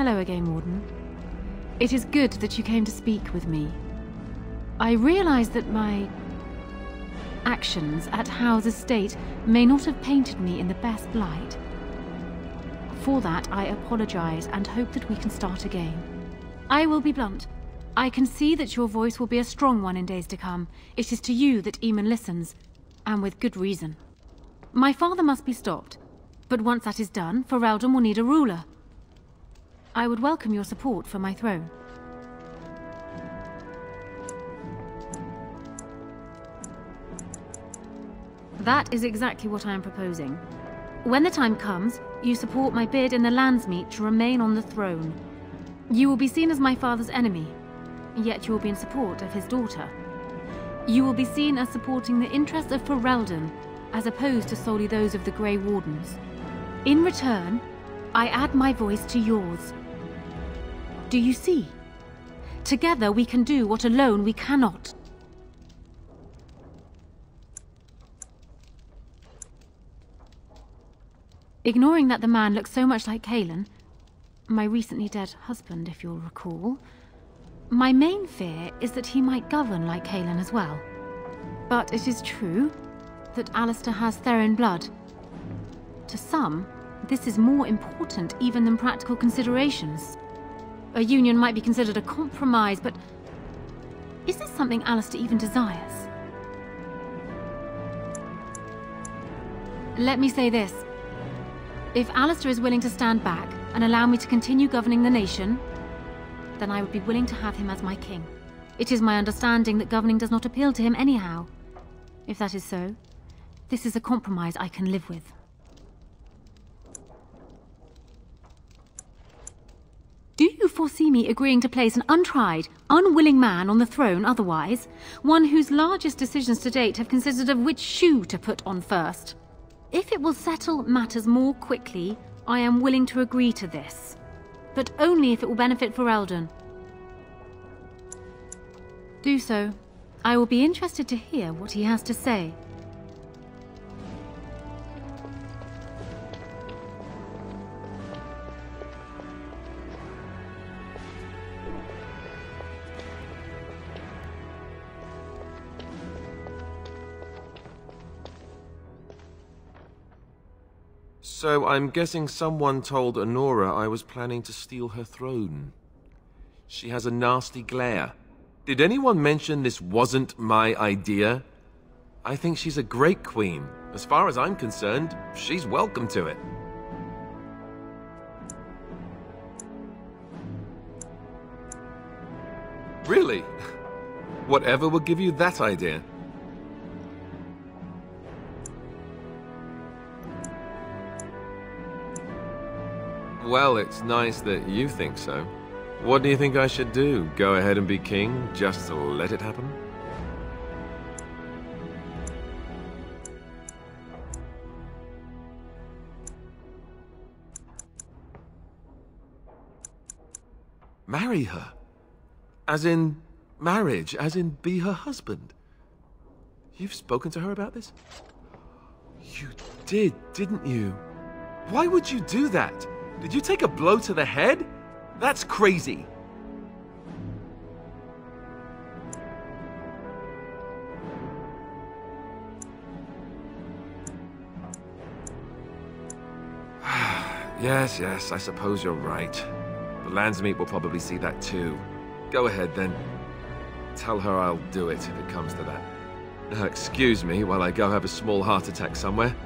Hello again, Warden. It is good that you came to speak with me. I realize that my actions at Howe's estate may not have painted me in the best light. For that, I apologize and hope that we can start again. I will be blunt. I can see that your voice will be a strong one in days to come. It is to you that Eamon listens, and with good reason. My father must be stopped, but once that is done, Ferelden will need a ruler. I would welcome your support for my throne. That is exactly what I am proposing. When the time comes, you support my bid in the Landsmeet to remain on the throne. You will be seen as my father's enemy, yet you will be in support of his daughter. You will be seen as supporting the interests of Ferelden, as opposed to solely those of the Grey Wardens. In return, I add my voice to yours. Do you see? Together we can do what alone we cannot. Ignoring that the man looks so much like Cailan, my recently dead husband, if you'll recall, my main fear is that he might govern like Cailan as well. But it is true that Alistair has Therin blood. To some, this is more important even than practical considerations. A union might be considered a compromise, but is this something Alistair even desires? Let me say this. If Alistair is willing to stand back and allow me to continue governing the nation, then I would be willing to have him as my king. It is my understanding that governing does not appeal to him anyhow. If that is so, this is a compromise I can live with. Do you foresee me agreeing to place an untried, unwilling man on the throne otherwise? One whose largest decisions to date have consisted of which shoe to put on first? If it will settle matters more quickly, I am willing to agree to this. But only if it will benefit Ferelden. Do so. I will be interested to hear what he has to say. So I'm guessing someone told Anora I was planning to steal her throne. She has a nasty glare. Did anyone mention this wasn't my idea? I think she's a great queen. As far as I'm concerned, she's welcome to it. Really? Whatever will give you that idea? Well, it's nice that you think so. What do you think I should do? Go ahead and be king, just to let it happen? Marry her? As in marriage? As in be her husband? You've spoken to her about this? You did, didn't you? Why would you do that? Did you take a blow to the head? That's crazy. Yes, I suppose you're right. The Landsmeet will probably see that too. Go ahead then. Tell her I'll do it if it comes to that. Excuse me while I go have a small heart attack somewhere.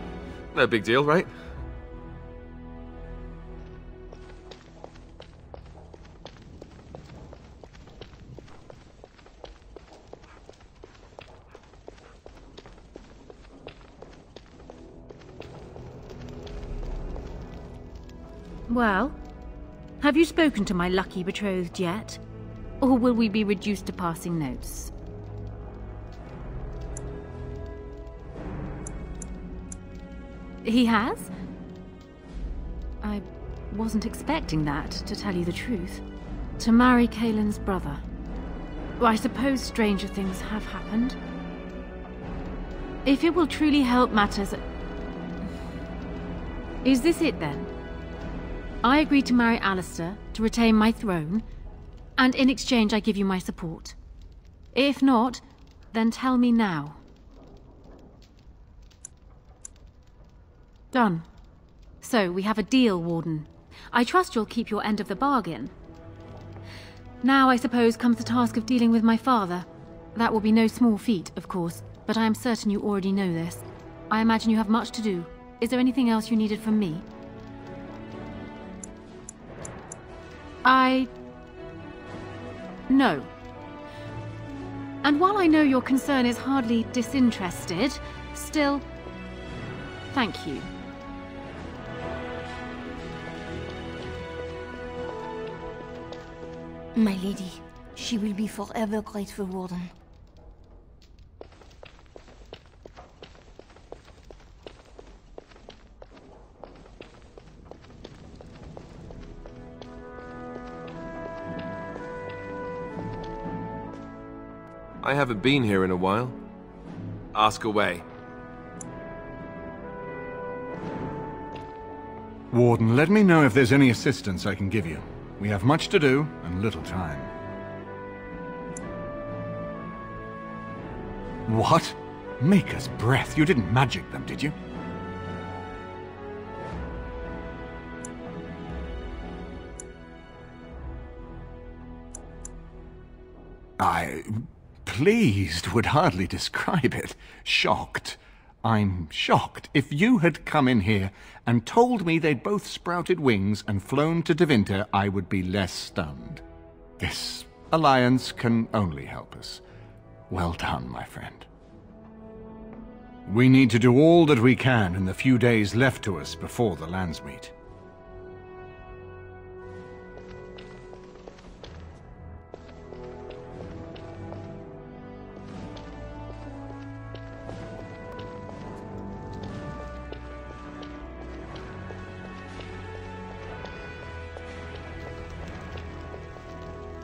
No big deal, right? Well, have you spoken to my lucky betrothed yet? Or will we be reduced to passing notes? He has? I wasn't expecting that, to tell you the truth. To marry Cailan's brother. Well, I suppose stranger things have happened. If it will truly help matters... Is this it then? I agreed to marry Alistair to retain my throne, and in exchange I give you my support. If not, then tell me now. Done. So, we have a deal, Warden. I trust you'll keep your end of the bargain. Now, I suppose, comes the task of dealing with my father. That will be no small feat, of course, but I am certain you already know this. I imagine you have much to do. Is there anything else you needed from me? No. And while I know your concern is hardly disinterested, still, thank you. My lady, she will be forever grateful, Warden. I haven't been here in a while. Ask away. Warden, let me know if there's any assistance I can give you. We have much to do and little time. What? Maker's breath. You didn't magic them, did you? Pleased would hardly describe it. Shocked. I'm shocked. If you had come in here and told me they'd both sprouted wings and flown to Tevinter, I would be less stunned. This alliance can only help us. Well done, my friend. We need to do all that we can in the few days left to us before the Landsmeet.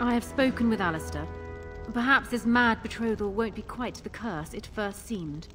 I have spoken with Alistair. Perhaps this mad betrothal won't be quite the curse it first seemed.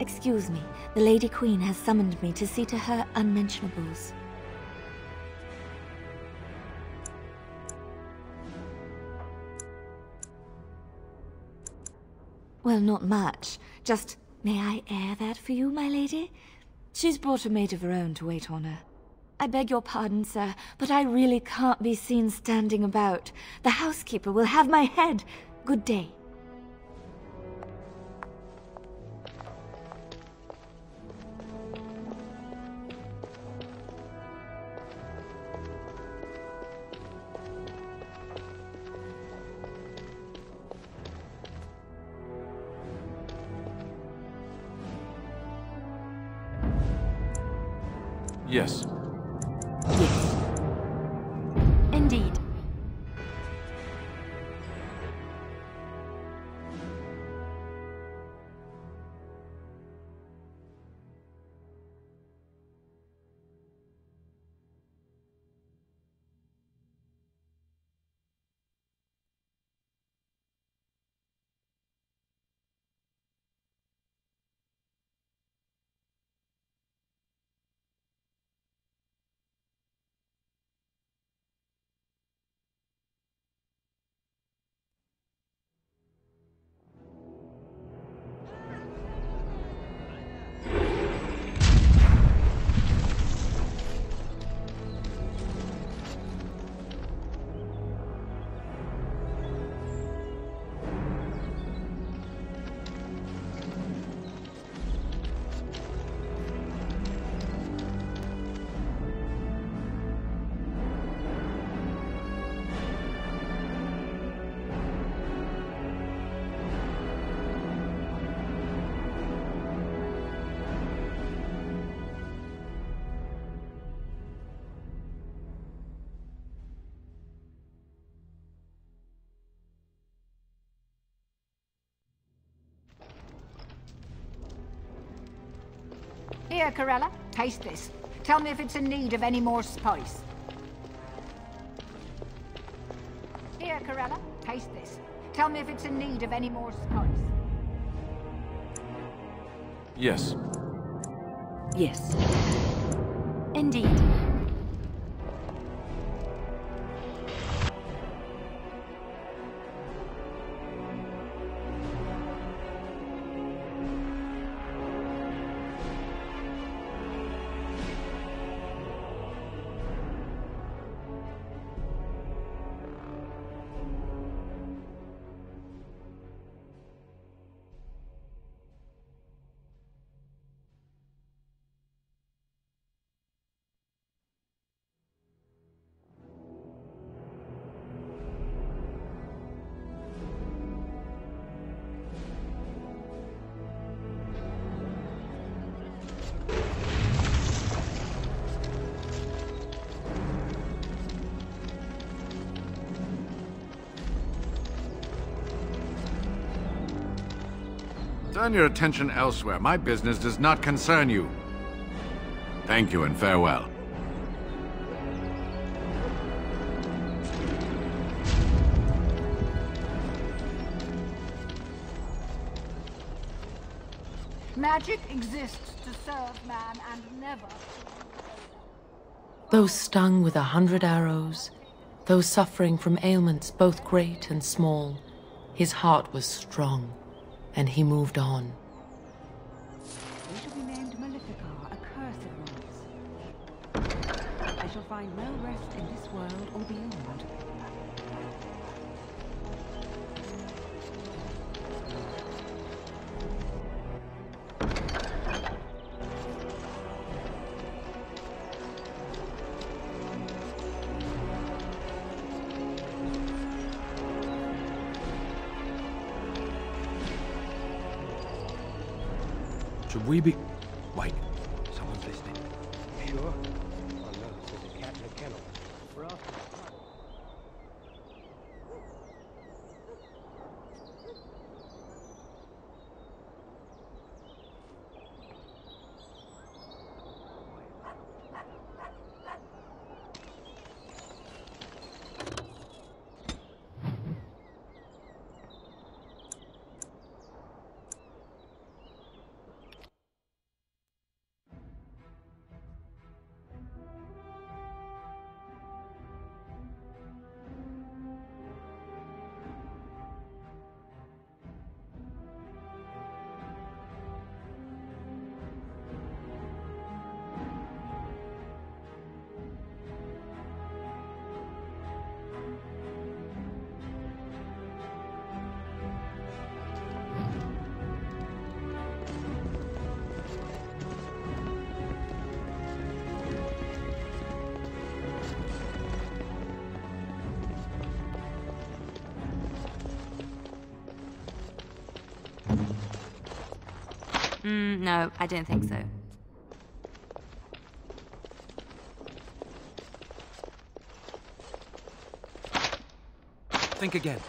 Excuse me, the Lady Queen has summoned me to see to her unmentionables. Well, not much. Just, may I air that for you, my lady? She's brought a maid of her own to wait on her. I beg your pardon, sir, but I really can't be seen standing about. The housekeeper will have my head. Good day. Yes. Yes. Indeed. Here, Corella, taste this. Tell me if it's in need of any more spice. Here, Corella, taste this. Tell me if it's in need of any more spice. Yes. Yes. Indeed. Turn your attention elsewhere. My business does not concern you. Thank you and farewell. Magic exists to serve man and never... Those stung with 100 arrows, those suffering from ailments both great and small, his heart was strong, and he moved on. We shall be named Maleficar, accursed ones. I shall find no rest in this world or beyond. Should we be... Wait, someone's listening. Sure? Oh no, there's a cat in a kennel. We're off. No, I don't think so. Think again.